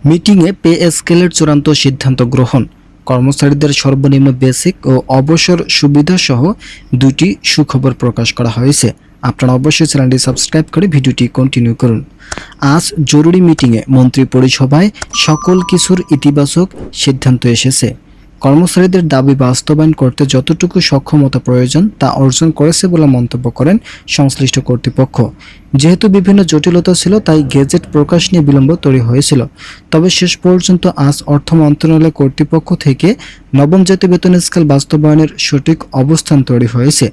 মিটিংয়ে পে স্কেলের চূড়ান্ত সিদ্ধান্ত গ্রহণ, কর্মচারীদের সর্বনিম্ন বেসিক ও অবসর সুবিধা সহ দুটি সুখবর প্রকাশ করা হয়েছে। আপনারা অবশ্যই চ্যানেলটি সাবস্ক্রাইব করে ভিডিওটি কন্টিনিউ করুন। আজ জরুরি মিটিংয়ে মন্ত্রী পরিসভায় সকল কিছুর ইতিবাচক সিদ্ধান্ত এসেছে। কর্মচারীদের দাবি বাস্তবায়ন করতে যতটুকু সক্ষমতা প্রয়োজন তা অর্জন করেছে বলে মন্তব্য করেন সংশ্লিষ্ট কর্তৃপক্ষ। যেহেতু বিভিন্ন জটিলতা ছিল, তাই গেজেট প্রকাশ নিয়ে বিলম্ব তৈরি হয়েছিল। তবে শেষ পর্যন্ত আজ অর্থ মন্ত্রণালয় কর্তৃপক্ষ থেকে নবম জাতীয় বেতন স্কেল বাস্তবায়নের সঠিক অবস্থান তৈরি হয়েছে।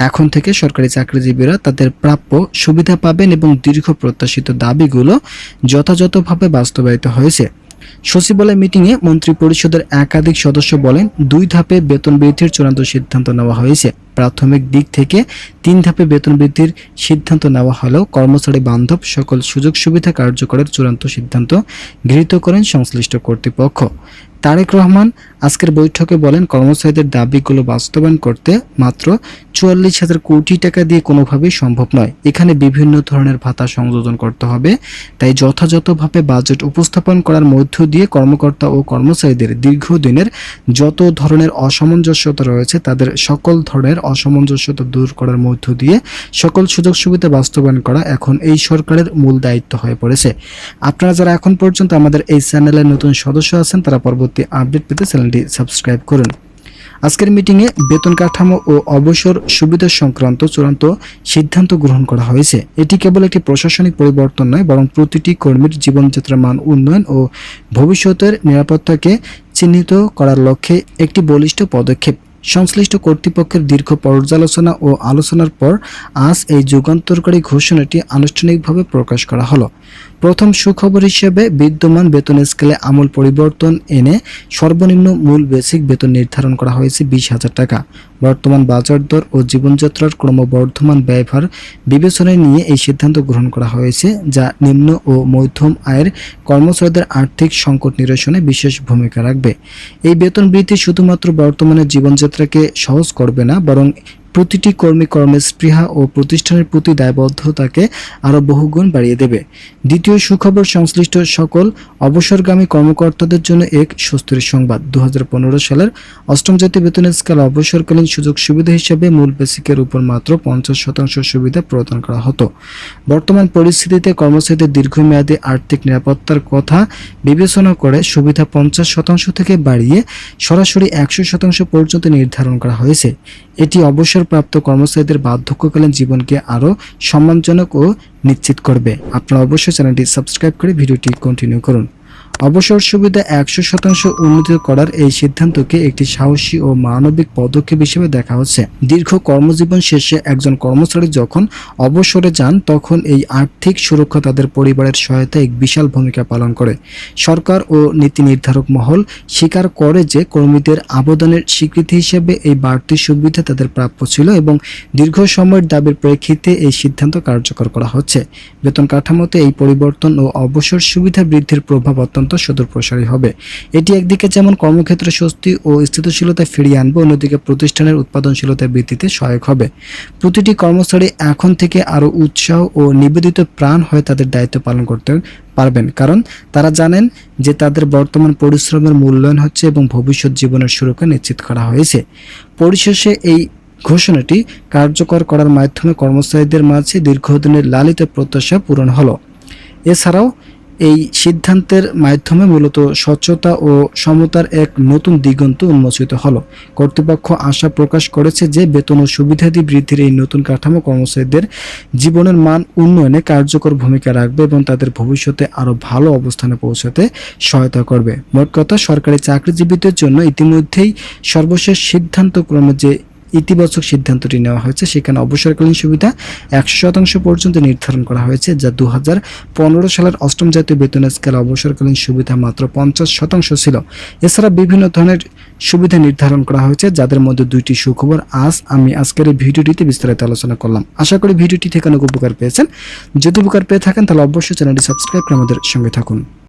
এখন থেকে সরকারি চাকরিজীবীরা তাদের প্রাপ্য সুবিধা পাবেন এবং দীর্ঘ প্রত্যাশিত দাবিগুলো যথাযথভাবে বাস্তবায়িত হয়েছে। সচিবালয় মিটিংয়ে মন্ত্রী পরিষদের একাধিক সদস্য বলেন, 2 ধাপে বেতন বৃদ্ধির চূড়ান্ত সিদ্ধান্ত নেওয়া হয়েছে। প্রাথমিক দিক থেকে 3 ধাপে বেতন বৃদ্ধির সিদ্ধান্ত নেওয়া হলেও কর্মচারী বান্ধব সকল সুযোগ সুবিধা কার্যকরের চূড়ান্ত সিদ্ধান্ত গৃহীত করেন সংশ্লিষ্ট কর্তৃপক্ষ। তারেক রহমান আজকের বৈঠকে বলেন, কর্মচারীদের দাবিগুলো বাস্তবায়ন করতে মাত্র 44,000 কোটি টাকা দিয়ে কোনোভাবেই সম্ভব নয়। এখানে বিভিন্ন ধরনের ভাতা সংযোজন করতে হবে। তাই যথাযথভাবে বাজেট উপস্থাপন করার মধ্য দিয়ে কর্মকর্তা ও কর্মচারীদের দীর্ঘদিনের যত ধরনের অসামঞ্জস্যতা রয়েছে তাদের সকল ধরনের অসামঞ্জস্যতা দূর করার মধ্য দিয়ে সকল সুযোগ সুবিধা বাস্তবায়ন করা এখন এই সরকারের মূল দায়িত্ব হয়ে পড়েছে। আপনারা যারা এখন পর্যন্ত আমাদের এই চ্যানেলের নতুন সদস্য আছেন, তারা পরবর্তী আপডেট পেতে চ্যানেলটি সাবস্ক্রাইব করুন। আজকের মিটিংয়ে বেতন কাঠামো ও অবসর সুবিধা সংক্রান্ত চূড়ান্ত সিদ্ধান্ত গ্রহণ করা হয়েছে। এটি কেবল একটি প্রশাসনিক পরিবর্তন নয়, বরং প্রতিটি কর্মীর জীবনযাত্রার মান উন্নয়ন ও ভবিষ্যতের নিরাপত্তাকে চিহ্নিত করার লক্ষ্যে একটি বলিষ্ঠ পদক্ষেপ। সংশ্লিষ্ট কর্তৃপক্ষের দীর্ঘ পর্যালোচনা ও আলোচনার পর আজ এই যুগান্তকারী ঘোষণাটি আনুষ্ঠানিকভাবে প্রকাশ করা হলো। প্রথম সুখবর হিসেবে বিদ্যমান বেতন স্কেলে আমূল পরিবর্তন এনে সর্বনিম্ন মূল বেসিক বেতন নির্ধারণ করা হয়েছে 20,000 টাকা। বর্তমান বাজার দর ও জীবনযাত্রার ক্রমবর্ধমান ব্যয়ভার বিবেচনায় নিয়ে এই সিদ্ধান্ত গ্রহণ করা হয়েছে, যা নিম্ন ও মধ্যম আয়ের কর্মচারীদের আর্থিক সংকট নিরসনে বিশেষ ভূমিকা রাখবে। এই বেতন বৃদ্ধি শুধুমাত্র বর্তমানের জীবনযাত্রাকে সহজ করবে না, বরং প্রতিটি কর্মী কর্মের স্পৃহা ও প্রতিষ্ঠানের প্রতি দায়বদ্ধতাকে আরও বহুগুণ বাড়িয়ে দেবে। দ্বিতীয় সুখবর, সংশ্লিষ্ট সকল অবসরগামী কর্মকর্তাদের জন্য এক স্বস্তির সংবাদ। 2015 সালের 8ম জাতীয় বেতন স্কেল অবসরকালীন সুযোগ সুবিধা হিসেবে মূল বেসিকের উপর মাত্র 50% সুবিধা প্রদান করা হতো। বর্তমান পরিস্থিতিতে কর্মচারীদের দীর্ঘমেয়াদী আর্থিক নিরাপত্তার কথা বিবেচনা করে সুবিধা 50% থেকে বাড়িয়ে সরাসরি 100% পর্যন্ত নির্ধারণ করা হয়েছে। এটি অবসরপ্রাপ্ত কর্মচারীদের বার্ধক্যকালীন জীবনকে আরও সম্মানজনক ও নিশ্চিত করবে। আপনারা অবশ্যই চ্যানেলটি সাবস্ক্রাইব করে ভিডিওটি কন্টিনিউ করুন। অবসর সুবিধা 100% উন্নীত করার এই সিদ্ধান্তকে একটি সাহসী ও মানবিক পদক্ষেপ হিসেবে দেখা হচ্ছে। দীর্ঘ কর্মজীবন শেষে একজন কর্মচারী যখন অবসরে যান, তখন এই আর্থিক সুরক্ষা তাদের পরিবারের সহায়তায় এক বিশাল ভূমিকা পালন করে। সরকার ও নীতি নির্ধারক মহল স্বীকার করে যে কর্মীদের আবেদনের স্বীকৃতি হিসেবে এই বাড়তি সুবিধা তাদের প্রাপ্য ছিল এবং দীর্ঘ সময়ের দাবির প্রেক্ষিতে এই সিদ্ধান্ত কার্যকর করা হচ্ছে। বেতন কাঠামোতে এই পরিবর্তন ও অবসর সুবিধা বৃদ্ধির প্রভাব অত্যন্ত সুদূরপ্রসারী হবে। এটি একদিকে যেমন কর্মক্ষেত্রে স্বস্তি ও স্থিতিশীলতা ফিরিয়ে আনবে, অন্যদিকে প্রতিষ্ঠানের উৎপাদনশীলতা বৃদ্ধিতে সহায়ক হবে। প্রতিটি কর্মচারী এখন থেকে আরও উৎসাহ ও নিবেদিত প্রাণ হয়ে তাদের দায়িত্ব পালন করতে পারবেন, কারণ তারা জানেন যে তাদের বর্তমান পরিশ্রমের মূল্যায়ন হচ্ছে এবং ভবিষ্যৎ জীবনের সুরক্ষা নিশ্চিত করা হয়েছে। পরিশেষে এই ঘোষণাটি কার্যকর করার মাধ্যমে কর্মচারীদের মাঝে দীর্ঘদিনের লালিত প্রত্যাশা পূরণ হলো। এছাড়াও এই সিদ্ধান্তের মাধ্যমে মূলত স্বচ্ছতা ও সমতার এক নতুন দিগন্ত উন্মোচিত হলো। কর্তৃপক্ষ আশা প্রকাশ করেছে যে বেতন ও সুবিধাদি বৃদ্ধির এই নতুন কাঠামো কর্মচারীদের জীবনের মান উন্নয়নে কার্যকর ভূমিকা রাখবে এবং তাদের ভবিষ্যতে আরও ভালো অবস্থানে পৌঁছাতে সহায়তা করবে। মোট কথা, সরকারি চাকরিজীবীদের জন্য ইতিমধ্যেই সর্বশেষ সিদ্ধান্তক্রমে যে ইতিবাচক সিদ্ধান্তটি নেওয়া হয়েছে, সেখানে অবসরকালীন সুবিধা 100% পর্যন্ত নির্ধারণ করা হয়েছে, যা 2015 সালের 8ম জাতীয় বেতন স্কেল অবসরকালীন সুবিধা মাত্র 50% ছিল। এছাড়া বিভিন্ন ধরনের সুবিধা নির্ধারণ করা হয়েছে, যাদের মধ্যে 2টি সুখবর আমি আজকের এই ভিডিওটিতে বিস্তারিত আলোচনা করলাম। আশা করি ভিডিওটি থেকে অনেক উপকার পেয়েছেন। যদি উপকার পেয়ে থাকেন তাহলে অবশ্যই চ্যানেলটি সাবস্ক্রাইব করে আমাদের সঙ্গে থাকুন।